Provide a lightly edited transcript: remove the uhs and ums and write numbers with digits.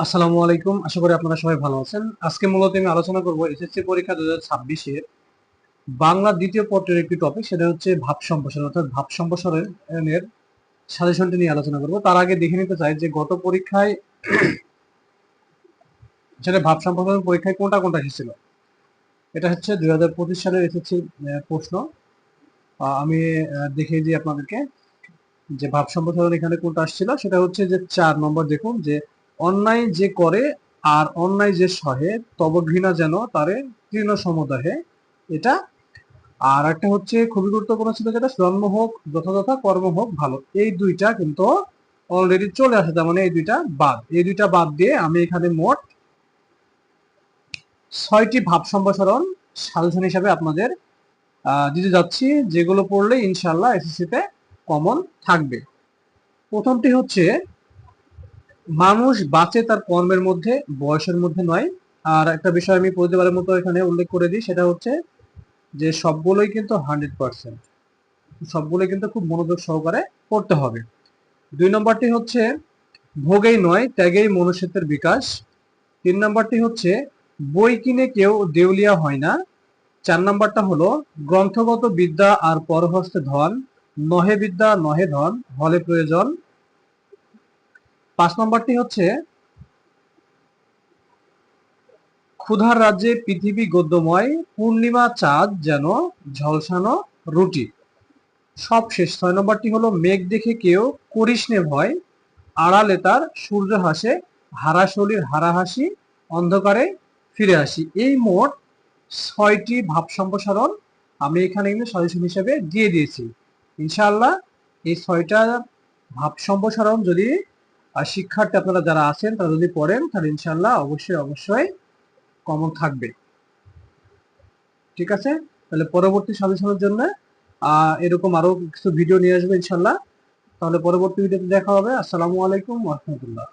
আসসালামু আলাইকুম। আশা করি আপনারা সবাই ভালো আছেন। আজকে মূলত আমি আলোচনা করব এসএসসি পরীক্ষা 2026 এর বাংলা দ্বিতীয় পত্রের একটি টপিক, সেটা হচ্ছে ভাব সম্প্রসারণ অর্থাৎ ভাব সম্প্রসারণের সাজেশনটি নিয়ে আলোচনা করব। তার আগে দেখে নিতে চাই যে গত পরীক্ষায় যেটা ভাব সম্প্রসারণ পরীক্ষায় কোনটা কোনটা এসেছিল। এটা হচ্ছে 2025 সালের এসএসসি প্রশ্ন। আমি দেখিয়ে দিই আপনাদেরকে যে ভাব সম্প্রসারণ এখানে কোনটা আসছিল। সেটা হচ্ছে যে 4 নম্বর। দেখুন যে অন্যায় যে করে আর অন্যায় যে সহে তব ঘৃণা যেন তারে তৃণ সমুদায়ে, এটা। আর একটা হচ্ছে খুবই গুরুত্বপূর্ণ ছিল, যেটা জন্ম হোক যথাযথ কর্ম হোক ভালো। এই দুইটা কিন্তু অলরেডি চলে আসে, তার মানে এই দুইটা বাদ দিয়ে আমি এখানে মোট 6টি ভাব সম্প্রসারণ সাজেশন হিসাবে আপনাদের দিতে যাচ্ছি, যেগুলো পড়লে ইনশাল্লাহ এসএসসি তে কমন থাকবে। প্রথমটি হচ্ছে মানুষ বাঁচে তার কর্মের মধ্যে, বয়সের মধ্যে নয়। আর একটা বিষয় আমি প্রতিবারের মতো এখানে উল্লেখ করে দিই, সেটা হচ্ছে যে সবগুলোই কিন্তু 100%, সবগুলোই কিন্তু খুব মনোযোগ সহকারে পড়তে হবে। 2 নম্বরটি হচ্ছে ভোগেই নয় ত্যাগেই মনুষ্যত্বের বিকাশ। 3 নম্বরটি হচ্ছে বই কিনে কেউ দেউলিয়া হয় না। 4 নম্বরটা হলো গ্রন্থগত বিদ্যা আর পরহস্তে ধন, নহে বিদ্যা নহে ধন হলে প্রয়োজন। 5 নম্বরটি হচ্ছে ক্ষুধার রাজ্যে পৃথিবী গদ্যময়, পূর্ণিমা চাঁদ যেন ঝলসানো রুটি। সব শেষ। 6 নম্বরটি হলো মেঘ দেখে কেউ করিস নে ভয়, আড়ালে তার সূর্য হাসে, হারাশলির হারাহাসি, অন্ধকারে ফিরে আসি। এই মোট 6টি ভাব সম্প্রসারণ আমি এখানে কিন্তু সাজেশন হিসেবে দিয়ে দিয়েছি। ইনশাআল্লাহ এই 6টা ভাব সম্প্রসারণ যদি শিক্ষার্থী আপনারা যারা আছেন তারা যদি পড়েন, তাহলে ইনশাআল্লাহ অবশ্যই অবশ্যই কমন থাকবে। ঠিক আছে, তাহলে পরবর্তী সাজেশনের জন্য এরকম আরো কিছু ভিডিও নিয়ে আসবে ইনশাআল্লাহ। তাহলে পরবর্তী ভিডিওতে দেখা হবে। আসসালামু আলাইকুম ওয়া রাহমাতুল্লাহ।